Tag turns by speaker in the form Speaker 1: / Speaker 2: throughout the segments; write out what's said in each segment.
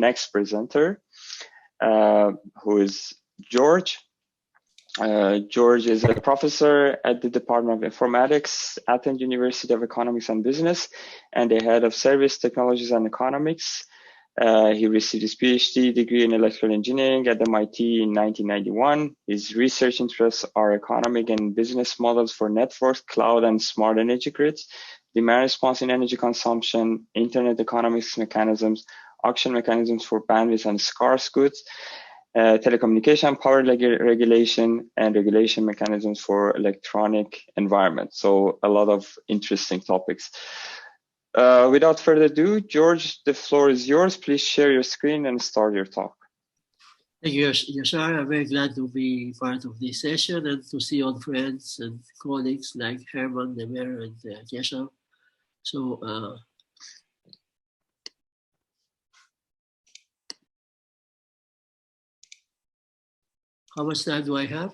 Speaker 1: next presenter, who is George. George is a professor at the Department of Informatics at the University of Economics and Business and the head of Service Technologies and Economics. He received his PhD degree in electrical engineering at MIT in 1991. His research interests are economic and business models for networks, cloud, and smart energy grids, demand response in energy consumption, internet economics mechanisms, auction mechanisms for bandwidth and scarce goods, telecommunication, power regulation, and regulation mechanisms for electronic environment. So a lot of interesting topics. Without further ado, George, the floor is yours. Please share your screen and start your talk.
Speaker 2: Thank you, Yashar. I'm very glad to be part of this session and to see old friends and colleagues like Herman, Demer, and Keshav. So, how much time do I have?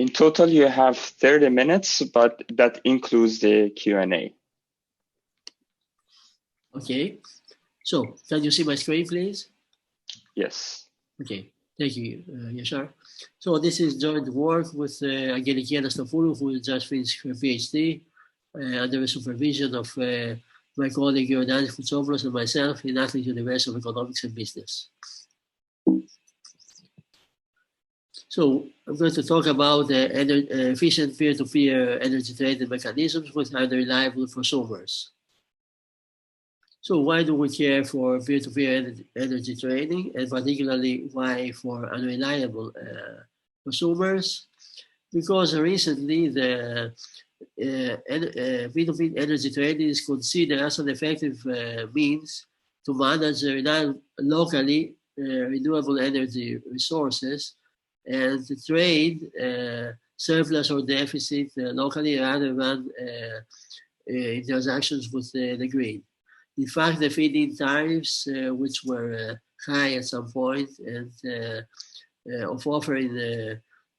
Speaker 1: In total, you have 30 minutes, but that includes the Q&A.
Speaker 2: Okay. So, can you see my screen, please?
Speaker 1: Yes.
Speaker 2: Okay. Thank you, Yashar. So, this is joint work with Angeliki Anastopoulou, who just finished her PhD under the supervision of my colleague Iordanis, Koutsopoulos, and myself in Athens University of Economics and Business. So I'm going to talk about efficient peer-to-peer energy trading mechanisms with unreliable prosumers. So why do we care for peer-to-peer energy trading, and particularly why for unreliable prosumers? Because recently the peer-to-peer energy trading is considered as an effective means to manage locally renewable energy resources and to trade surplus or deficit locally rather than in transactions with the grid. In fact, the feed-in tariffs, which were high at some point and of offering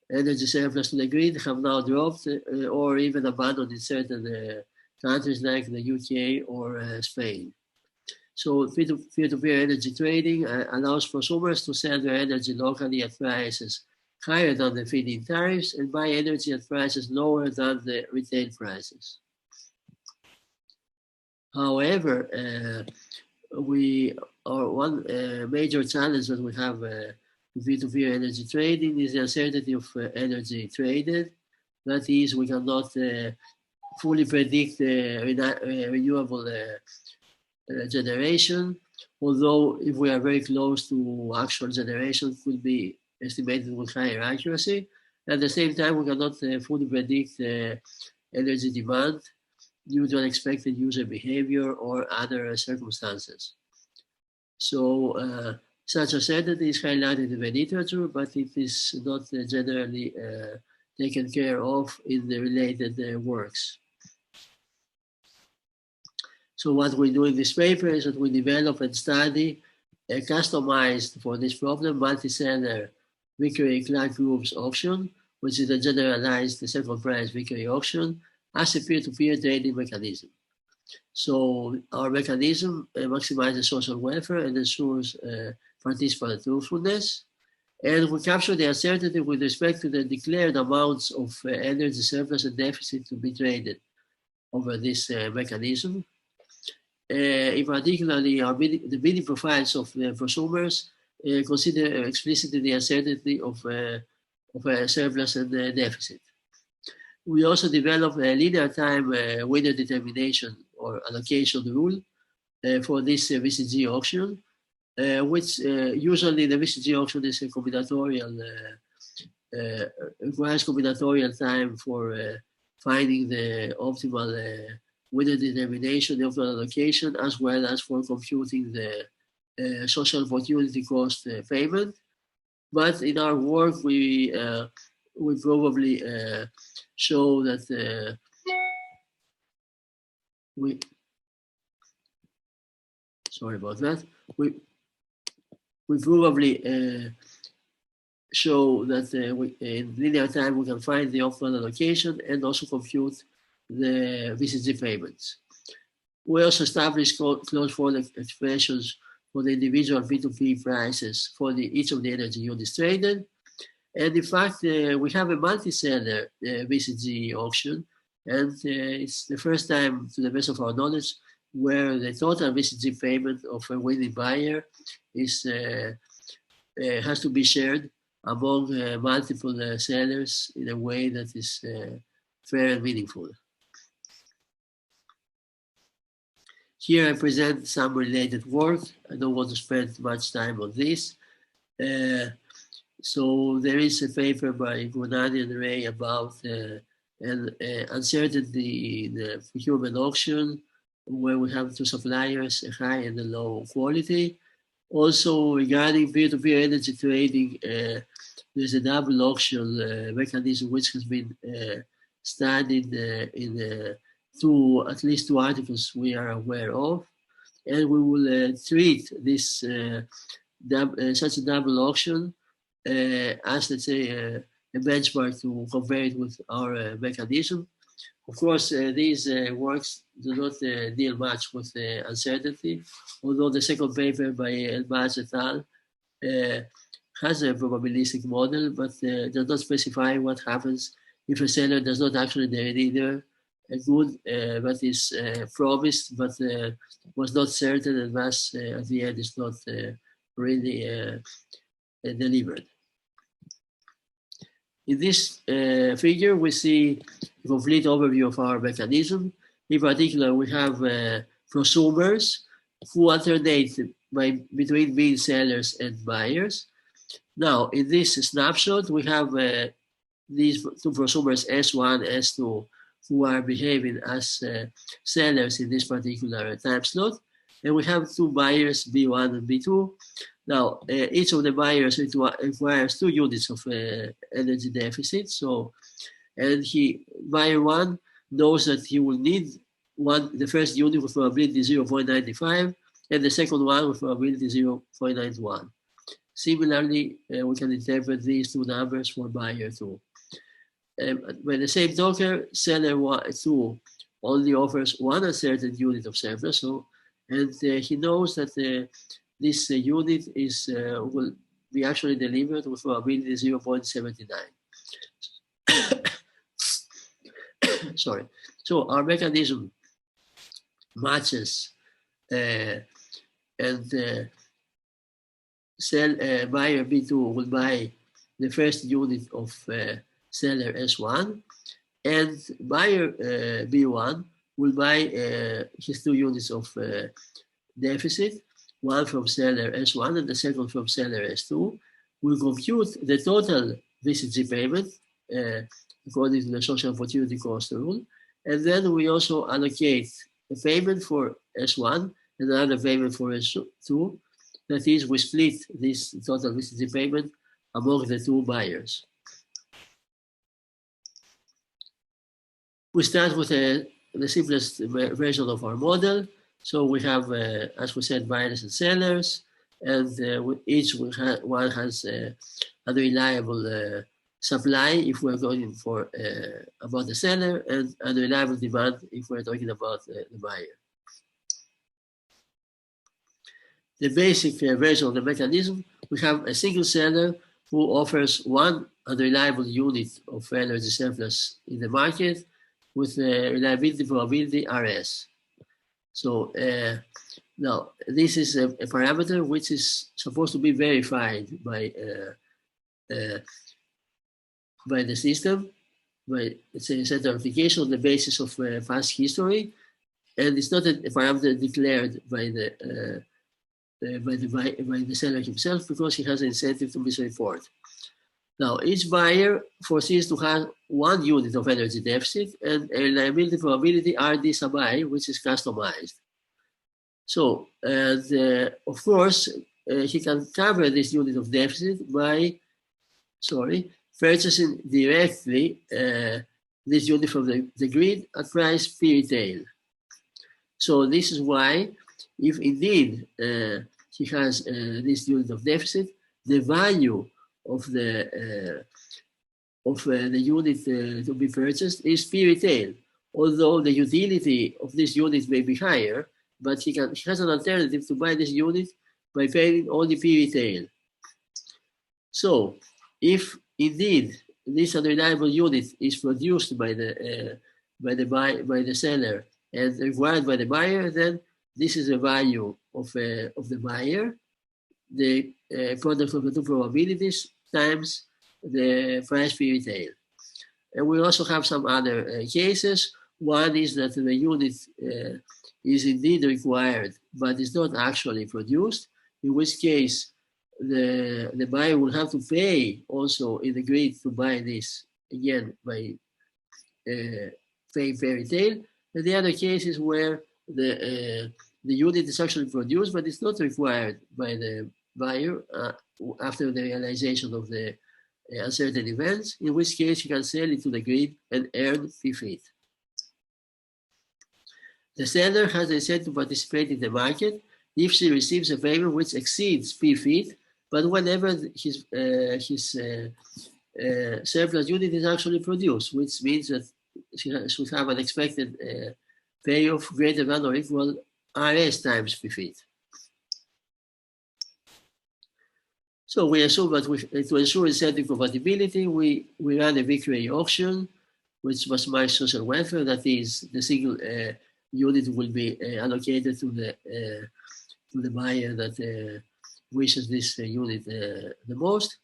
Speaker 2: energy surplus to the grid, have now dropped or even abandoned in certain countries like the UK or Spain. So peer-to-peer energy trading allows prosumers to sell their energy locally at prices higher than the feed-in tariffs and buy energy at prices lower than the retail prices. However, one major challenge that we have peer-to-peer energy trading is the uncertainty of energy traded. That is, we cannot fully predict renewable generation, although if we are very close to actual generation, it could be estimated with higher accuracy. At the same time, we cannot fully predict energy demand due to unexpected user behavior or other circumstances. So such uncertainty is highlighted in the literature, but it is not generally taken care of in the related works. So what we do in this paper is that we develop and study a customized for this problem multi-seller Vickery-Clark groups auction, which is a generalized second price Vickery auction, as a peer-to-peer trading mechanism. So our mechanism maximizes social welfare and ensures participant truthfulness. And we capture the uncertainty with respect to the declared amounts of energy surplus and deficit to be traded over this mechanism. In particular, the bidding profiles of the prosumers consider explicitly the uncertainty of surplus and deficit. We also develop a linear time winner determination or allocation rule for this VCG auction, which usually the VCG auction is a combinatorial, requires combinatorial time for finding the optimal winner determination, the optimal allocation, as well as for computing the social opportunity cost payment. But in our work, we probably show that sorry about that. We probably show that in linear time we can find the optimal allocation and also compute the VCG payments. We also established closed form expressions for the individual P2P prices for each of the energy units traded. And in fact, we have a multi-seller VCG auction, and it's the first time, to the best of our knowledge, where the total VCG payment of a winning buyer is has to be shared among multiple sellers in a way that is fair and meaningful. Here I present some related work. I don't want to spend much time on this. So there is a paper by Gonani and Ray about uncertainty in the procurement auction, where we have two suppliers, a high and a low quality. Also, regarding peer-to-peer energy trading, there's a double auction mechanism which has been studied in at least two articles we are aware of, and we will treat this such a double auction as, let's say, a benchmark to compare it with our mechanism. Of course, these works do not deal much with uncertainty, although the second paper by Elbaz et al. Has a probabilistic model, but does not specify what happens if a seller does not actually deliver a good that is promised, but was not certain, and thus at the end is not really delivered. In this figure, we see a complete overview of our mechanism. In particular, we have prosumers who alternate between being sellers and buyers. Now, in this snapshot, we have these two prosumers, S1, S2, who are behaving as sellers in this particular time slot. And we have two buyers, B1 and B2. Now, each of the buyers requires 2 units of energy deficit. So, and buyer 1 knows that he will need the first unit with probability 0.95 and the second one with probability 0.91. Similarly, we can interpret these two numbers for buyer 2. By the same token, seller 2 only offers 1 uncertain unit of surplus. So, and he knows that this unit will be actually delivered with probability 0.79. Sorry. So our mechanism matches and buyer B2 will buy the first unit of seller S1, and buyer B1 will buy his 2 units of deficit, one from seller S1 and the second from seller S2. We compute the total VCG payment according to the social opportunity cost rule, and then we also allocate a payment for S1 and another payment for S2. That is, we split this total VCG payment among the 2 buyers. We start with the simplest version of our model. So we have, as we said, buyers and sellers, and each one has a reliable supply if we're going for about the seller, and unreliable demand if we're talking about the buyer. The basic version of the mechanism, we have a single seller who offers 1 unreliable unit of energy surplus in the market with reliability probability RS. So now this is a parameter which is supposed to be verified by the system, by, let's say, certification on the basis of past history, and it's not a parameter declared by the seller himself, because he has an incentive to misreport. Now, each buyer foresees to have 1 unit of energy deficit and a reliability probability RD sub I, which is customized. So, and of course, he can cover this unit of deficit by, purchasing directly this unit from the grid at price P retail. So this is why, if indeed he has this unit of deficit, the value of the unit to be purchased is P retail, although the utility of this unit may be higher, but he has an alternative to buy this unit by paying only P retail. So if indeed this unreliable unit is produced by the seller and required by the buyer, then this is the value of the buyer, the product of the two probabilities times the price P retail. And we also have some other cases. One is that the unit is indeed required, but is not actually produced, in which case the buyer will have to pay also in the grid to buy this, again, by paying fair retail. And the other case is where the unit is actually produced, but it's not required by the buyer after the realization of the uncertain events, in which case you can sell it to the grid and earn fee fit. The seller has the incentive to participate in the market if she receives a payment which exceeds fee fit, but whenever his surplus unit is actually produced, which means that she should have an expected payoff greater than or equal RS times fee fit. So we assume that to ensure incentive compatibility, we run a VQA auction, which maximizes social welfare. That is, the single unit will be allocated to the buyer that wishes this unit the most.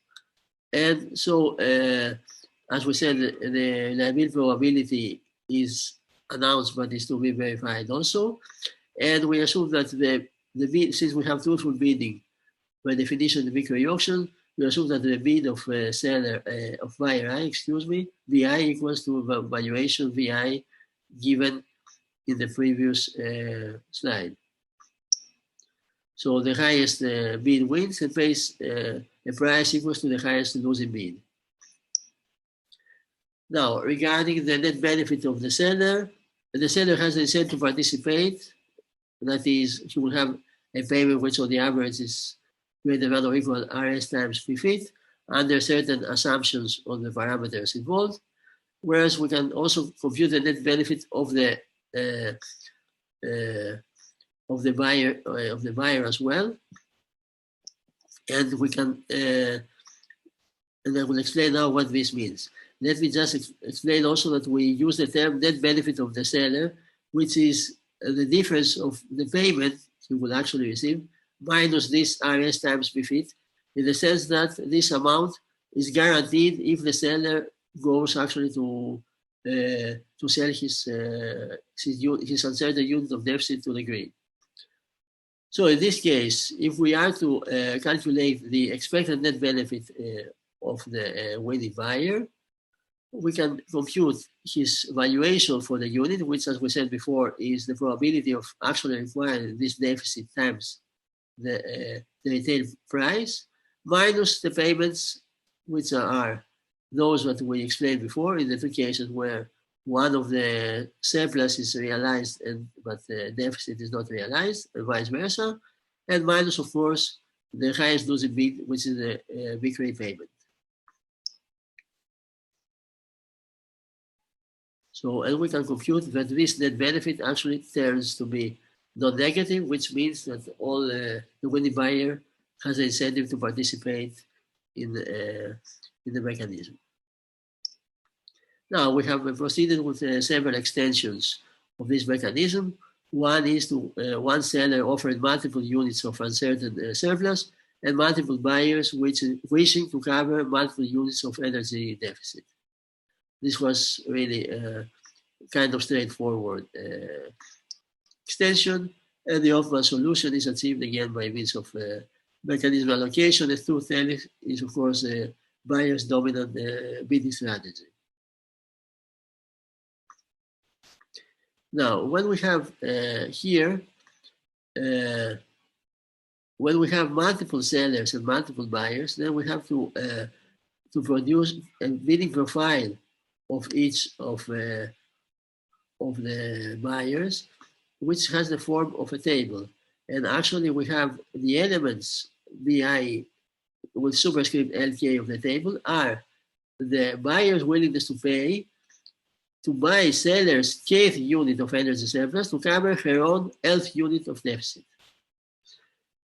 Speaker 2: And so, as we said, the liability probability is announced, but is to be verified also. And we assume that the bid, since we have truthful bidding, by definition, the VQA auction, we assume that the bid of seller of buyer I, VI equals to valuation VI given in the previous slide. So the highest bid wins and pays a price equals to the highest losing bid. Now, regarding the net benefit of the seller has the incentive to participate. That is, he will have a payment which on the average is greater than or equal RS times fee fit under certain assumptions on the parameters involved. Whereas we can also compute the net benefit of the buyer as well, and we can and I will explain now what this means. Let me just explain also that we use the term net benefit of the seller, which is the difference of the payment he will actually receive minus this RS times fee fit, in the sense that this amount is guaranteed if the seller goes actually to sell his uncertain unit of deficit to the grid. So in this case, if we are to calculate the expected net benefit of the winning buyer, we can compute his valuation for the unit, which, as we said before, is the probability of actually requiring this deficit times the retail price, minus the payments, which are those that we explained before in the two cases where one of the surplus is realized but the deficit is not realized, and vice versa, and minus, of course, the highest losing bid, which is the VQA payment. So, and we can compute that this net benefit actually turns to be non-negative, which means that all the winning buyer has an incentive to participate in the mechanism. Now we have proceeded with several extensions of this mechanism. One is to one seller offering multiple units of uncertain surplus and multiple buyers wishing to cover multiple units of energy deficit. This was really kind of straightforward extension, and the optimal solution is achieved again by means of mechanism allocation. The truth is, of course, buyer's dominant bidding strategy. Now, when we have here, when we have multiple sellers and multiple buyers, then we have to produce a bidding profile of each of the buyers, which has the form of a table. And actually we have the elements BI with superscript LK of the table are the buyer's willingness to pay to buy seller's kth unit of energy surplus to cover her own nth unit of deficit.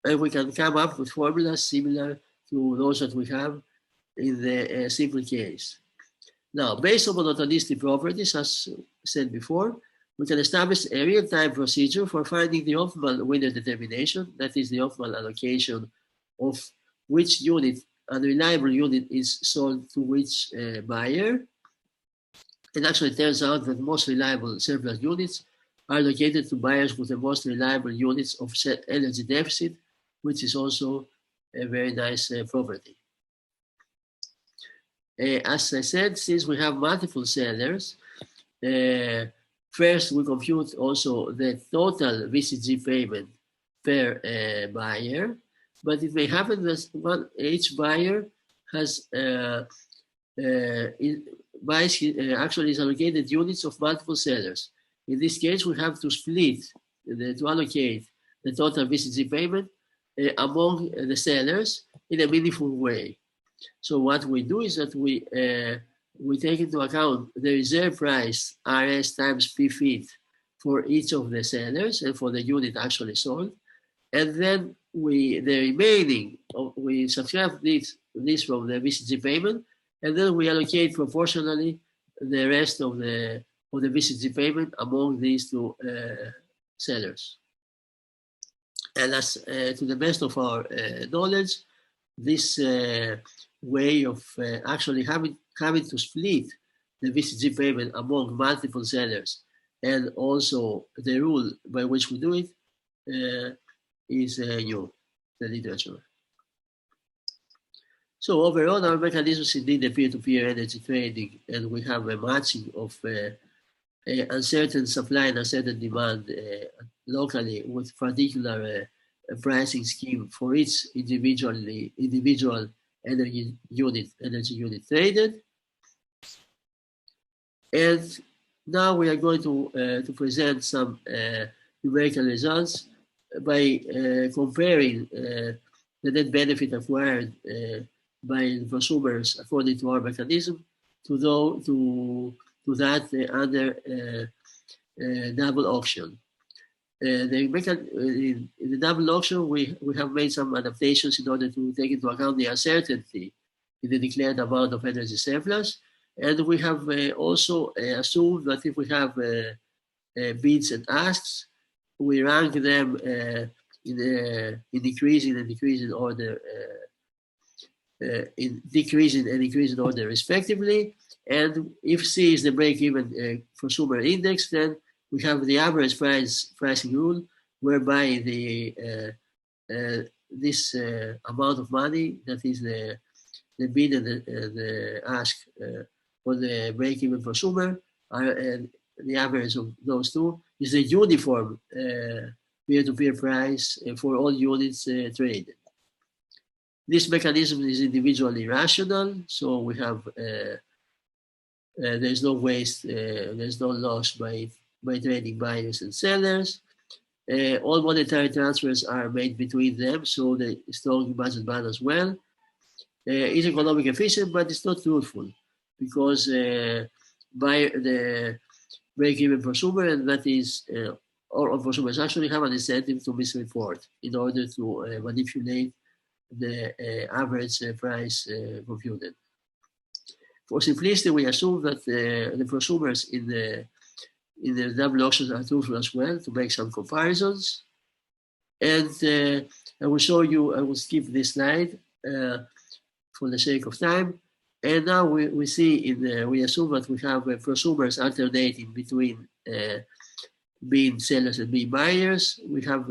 Speaker 2: And we can come up with formulas similar to those that we have in the simple case. Now, based on monotonicity properties, as said before, we can establish a real-time procedure for finding the optimal winner determination, that is the optimal allocation of which unit, unreliable unit, is sold to which buyer. And actually, it turns out that most reliable surplus units are allocated to buyers with the most reliable units of energy deficit, which is also a very nice property. As I said, since we have multiple sellers, first we compute also the total VCG payment per buyer, but it may happen that each buyer has actually is allocated units of multiple sellers. In this case, we have to split, to allocate the total VCG payment among the sellers in a meaningful way. So what we do is that we take into account the reserve price RS times P feet for each of the sellers and for the unit actually sold, and then the remaining we subtract this from the VCG payment, and then we allocate proportionally the rest of the VCG payment among these two sellers. And as to the best of our knowledge, this way of actually having to split the VCG payment among multiple sellers, and also the rule by which we do it is new, the literature. So overall, our mechanisms indeed the peer-to-peer energy trading, and we have a matching of uncertain supply and uncertain demand locally with particular pricing scheme for each individual energy unit traded. And now we are going to present some numerical results by comparing the net benefit acquired by the prosumers according to our mechanism to that under double auction. In the double auction, we have made some adaptations in order to take into account the uncertainty in the declared amount of energy surplus. And we have also assumed that if we have bids and asks, we rank them in decreasing and increasing order, in decreasing and increasing order respectively. And if C is the break-even prosumer index, then we have the average pricing rule, whereby this amount of money, that is the bid and the ask for the break-even prosumer, the average of those two is a uniform peer-to-peer price for all units traded. This mechanism is individually rational, so we have there's no waste, there's no loss by trading buyers and sellers. All monetary transfers are made between them, so the strong budget band as well. It's economic efficient, but it's not truthful, because by the break-even prosumer, and that is all prosumers actually have an incentive to misreport in order to manipulate the average price computed. For simplicity, we assume that the prosumers in the double auctions are truthful as well, to make some comparisons. And I will show you, I will skip this slide for the sake of time. And now we see, we assume that we have prosumers alternating between being sellers and being buyers. We have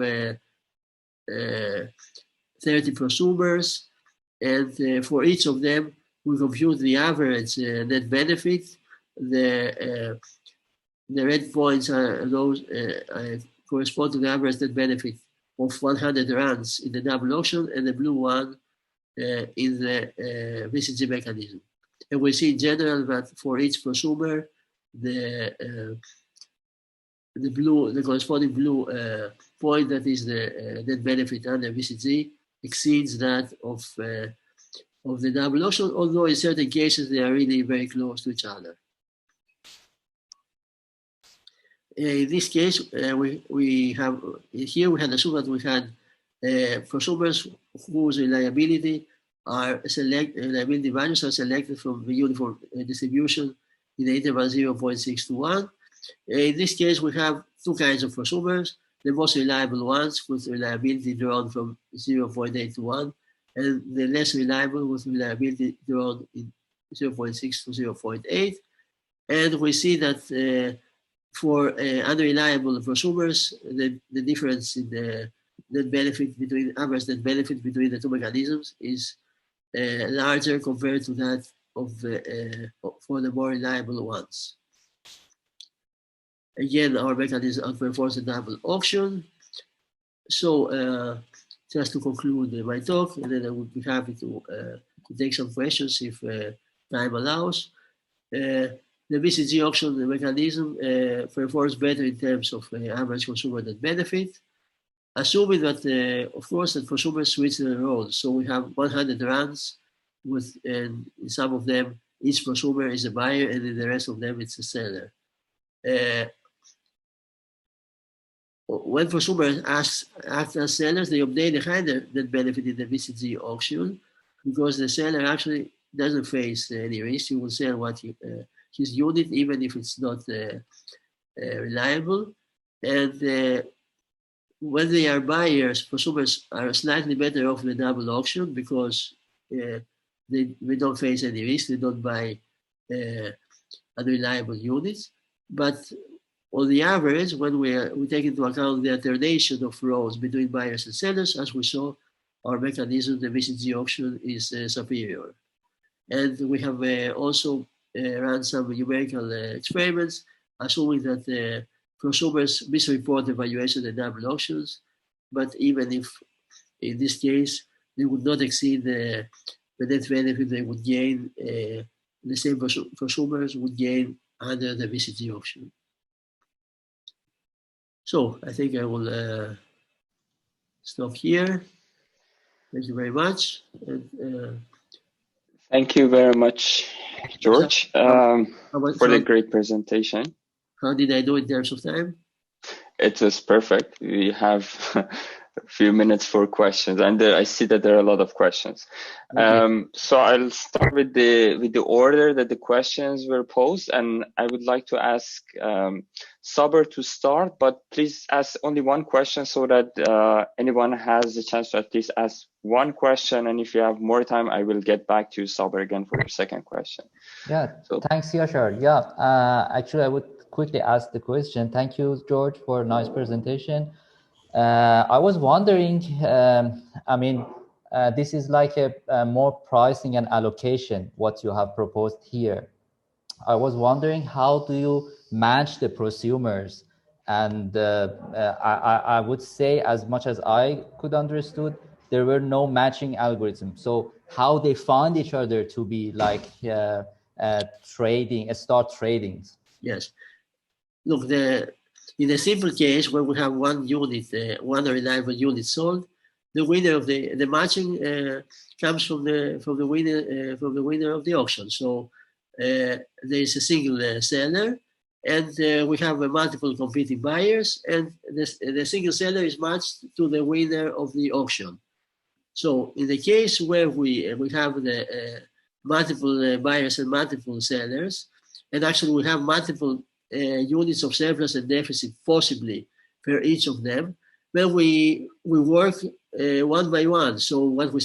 Speaker 2: 30 prosumers, and for each of them, we compute the average net benefit. The red points are those correspond to the average net benefit of 100 rands in the double auction, and the blue one in the VCG mechanism. And we see in general that for each prosumer, the corresponding blue point, that is the net benefit under VCG, exceeds that of the double auction, although in certain cases they are really very close to each other. in this case, we had assumed that we had prosumers whose reliability values are selected from the uniform distribution in the interval 0.6 to 1. In this case, we have two kinds of prosumers: the most reliable ones with reliability drawn from 0.8 to 1, and the less reliable with reliability drawn in 0.6 to 0.8. And we see that for unreliable prosumers, the difference in the average net benefit between the two mechanisms is larger compared to that of for the more reliable ones. Again, our mechanism outperforms the double auction. So just to conclude my talk, and then I would be happy to take some questions if time allows. The BCG auction mechanism performs better in terms of average consumer net benefit, assuming that, of course, that consumers switch their roles. So we have 100 runs, and in some of them, each consumer is a buyer, and in the rest of them, it's a seller. When consumers act as sellers, they obtain a higher net benefit in the BCG auction because the seller actually doesn't face any risk. He will sell what his unit, even if it's not reliable. And when they are buyers, consumers are slightly better off in the double auction because they don't face any risk. They don't buy unreliable units. But on the average, when we take into account the alternation of roles between buyers and sellers, as we saw, our mechanism, the BCG auction, is superior. And we have also run some numerical experiments, assuming that consumers misreport the valuation in double auctions, but even if in this case they would not exceed the net benefit they would gain, the same consumers would gain under the BCG auction. So I think I will stop here. Thank you very much. And,
Speaker 1: thank you very much, George, for the great presentation.
Speaker 2: How did I do in terms of time?
Speaker 1: It was perfect. We have a few minutes for questions, and I see that there are a lot of questions. So I'll start with the order that the questions were posed, and I would like to ask Saber to start, but please ask only one question so that anyone has a chance to at least ask one question, and if you have more time, I will get back to you, Saber, again for your second question.
Speaker 3: Yeah, so, thanks, Yashar. Yeah, actually, I would quickly ask the question. Thank you, George, for a nice presentation. I was wondering, this is like a more pricing and allocation, what you have proposed here. I was wondering, how do you match the prosumers? And I would say, as much as I could understood, there were no matching algorithms. So how they find each other to be like start trading?
Speaker 2: Yes. Look, in a simple case where we have one unit, one reliable unit sold, the winner of the matching comes from the winner of the auction. So there is a single seller, and we have multiple competing buyers, and the single seller is matched to the winner of the auction. So in the case where we have the multiple buyers and multiple sellers, and actually we have multiple units of surplus and deficit possibly for each of them, then we work one by one. So what we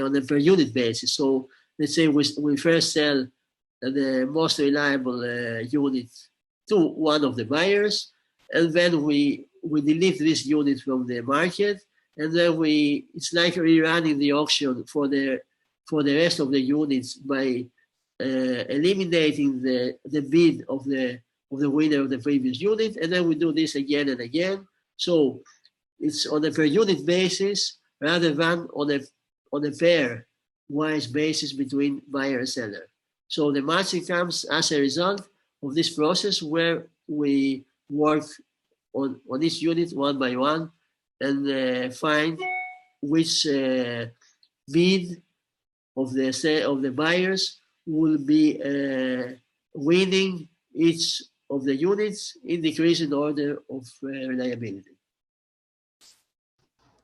Speaker 2: on a per unit basis. So let's say we first sell the most reliable unit to one of the buyers, and then we delete this unit from the market, and then it's like rerunning the auction for the rest of the units by eliminating the bid of the winner of the previous unit, and then we do this again and again. So it's on a per unit basis rather than on a pair-wise basis between buyer and seller. So the matching comes as a result of this process where we work on each unit one by one and find which bid of the buyers will be winning each of the units in decreasing order of reliability.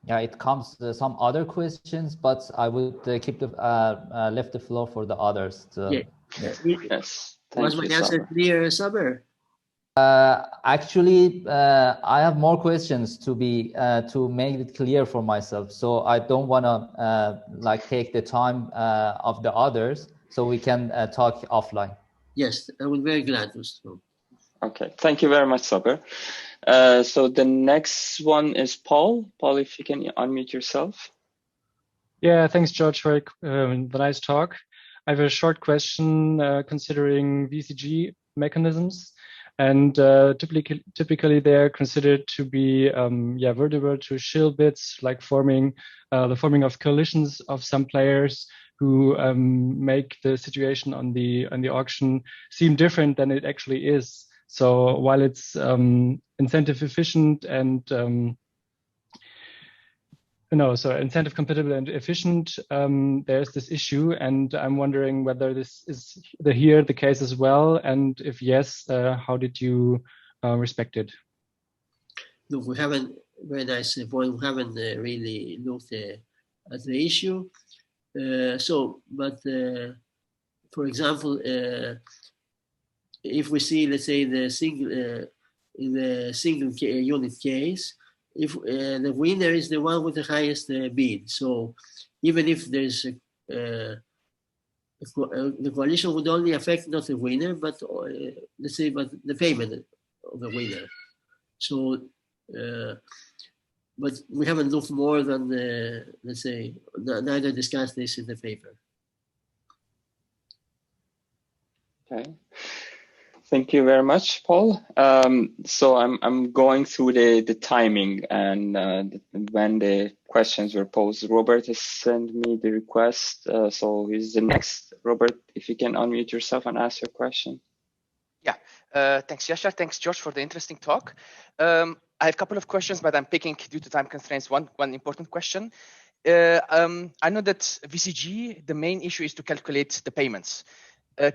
Speaker 3: Yeah, it comes some other questions, but I would keep the left the floor for the others.
Speaker 2: Yeah.
Speaker 1: Yes. Thank
Speaker 2: Was my
Speaker 1: you,
Speaker 2: answer
Speaker 1: Saber.
Speaker 2: clear, Saber?
Speaker 3: Actually, I have more questions to make it clear for myself. So I don't want to like take the time of the others, so we can talk offline.
Speaker 2: Yes, I would be very glad to. So.
Speaker 1: Okay, thank you very much, Saber. So the next one is Paul. Paul, if you can unmute yourself.
Speaker 4: Yeah, thanks, George, for the nice talk. I have a short question considering VCG mechanisms, and typically they're considered to be vulnerable to shill bits, like the forming of coalitions of some players who make the situation on the auction seem different than it actually is. So while it's incentive efficient and so incentive compatible and efficient, there's this issue, and I'm wondering whether this is here the case as well, and if yes, how did you respect it?
Speaker 2: Look, we haven't, very nice point, we haven't really looked at the issue. For example, if we see, let's say, the single in the single unit case, if the winner is the one with the highest bid, so even if there's the coalition would only affect not the winner, but let's say, but the payment of the winner. So, but we haven't looked more than let's say, neither discussed this in the paper.
Speaker 1: Okay. Thank you very much, Paul. So I'm going through the timing and when the questions were posed. Robert has sent me the request, so he's the next. Robert, if you can unmute yourself and ask your question.
Speaker 5: Yeah, thanks, Yashar. Thanks, George, for the interesting talk. I have a couple of questions, but I'm picking, due to time constraints, one important question. I know that VCG, the main issue is to calculate the payments.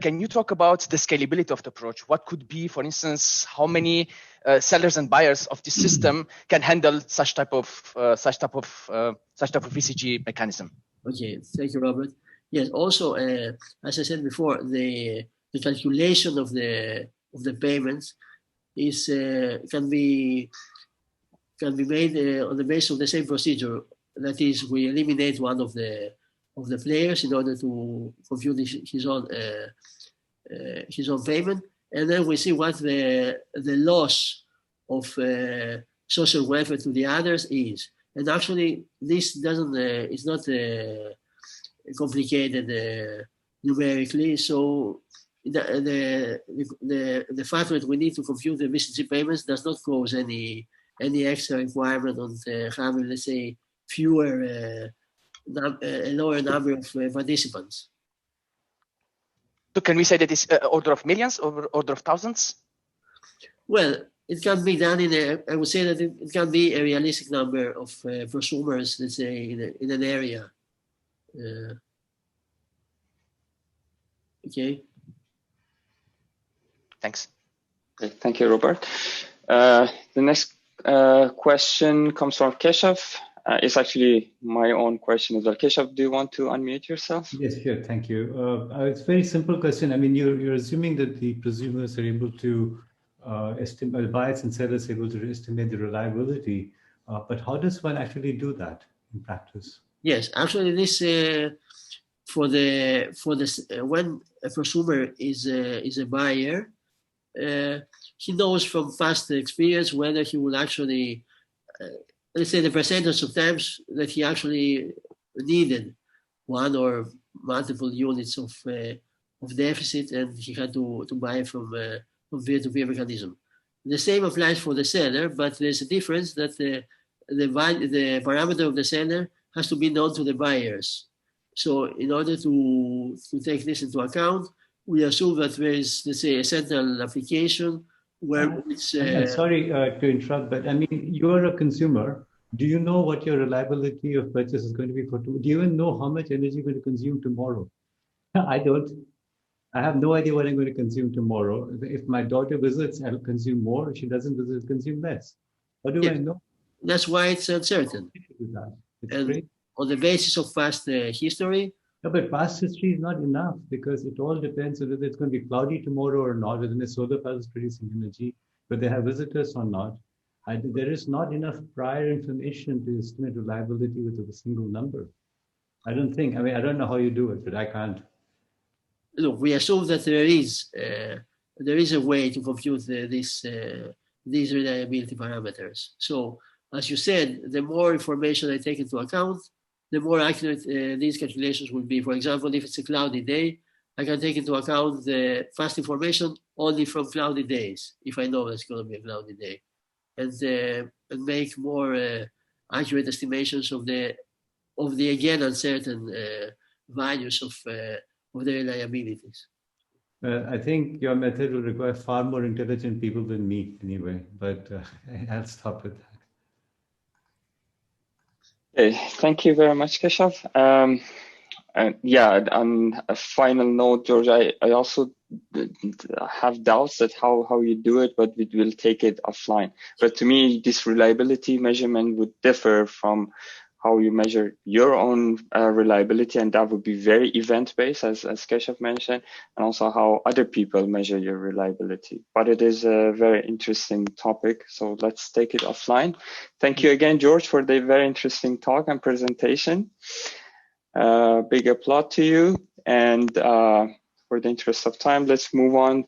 Speaker 5: Can you talk about the scalability of the approach? What could be, for instance, how many sellers and buyers of this system can handle such type of VCG mechanism?
Speaker 2: Okay, thank you, Robert. Yes, also, as I said before, the calculation of the payments is can be made on the basis of the same procedure. That is, we eliminate one of the players in order to compute his own payment, and then we see what the loss of social welfare to the others is. And actually, this doesn't it's not complicated numerically. So the fact that we need to compute the VCG payments does not cause any extra requirement on having, let's say, fewer. A lower number of participants.
Speaker 5: So can we say that it's order of millions or order of thousands?
Speaker 2: Well, it can be done I would say that it can be a realistic number of prosumers, let's say, in an area. Okay.
Speaker 5: Thanks.
Speaker 1: Okay, thank you, Robert. The next question comes from Keshav. It's actually my own question as well. Keshav, do you want to unmute yourself?
Speaker 6: Yes, sure. Thank you. It's a very simple question. I mean, you're assuming that the prosumers are able to estimate, buyers and sellers are able to estimate the reliability. But how does one actually do that in practice?
Speaker 2: Yes, actually, this when a prosumer is a buyer, he knows from past experience whether he will actually. Let's say the percentage of times that he actually needed one or multiple units of deficit, and he had to buy from peer-to-peer mechanism. The same applies for the seller, but there's a difference that the parameter of the seller has to be known to the buyers. So in order to take this into account, we assume that there is, let's say, a central application where it's...
Speaker 6: sorry to interrupt, but I mean, you're a consumer. Do you know what your reliability of purchase is going to be for do you even know how much energy you're going to consume tomorrow? I don't. I have no idea what I'm going to consume tomorrow. If my daughter visits, I'll consume more. If she doesn't visit, I'll consume less. How do I know?
Speaker 2: That's why it's uncertain.
Speaker 6: It's
Speaker 2: And
Speaker 6: great.
Speaker 2: on the basis of past history.
Speaker 6: No, but past history is not enough because it all depends on whether it's going to be cloudy tomorrow or not, whether the solar panel is producing energy, whether they have visitors or not. There is not enough prior information to estimate reliability with a single number. I don't think. I mean, I don't know how you do it, but I can't.
Speaker 2: Look, we assume that there is a way to compute these reliability parameters. So, as you said, the more information I take into account, the more accurate these calculations will be. For example, if it's a cloudy day, I can take into account the fast information only from cloudy days, if I know it's going to be a cloudy day, and make more accurate estimations of the again uncertain values of the reliabilities.
Speaker 6: I think your method will require far more intelligent people than me anyway, but I'll stop with that.
Speaker 1: Okay, thank you very much, Keshav. And yeah, on a final note, George, I also have doubts that how you do it, but we will take it offline. But to me, this reliability measurement would differ from how you measure your own reliability, and that would be very event-based, as Keshav mentioned, and also how other people measure your reliability. But it is a very interesting topic, so let's take it offline. Thank you again, George, for the very interesting talk and presentation. Big applaud to you, and for the interest of time, let's move on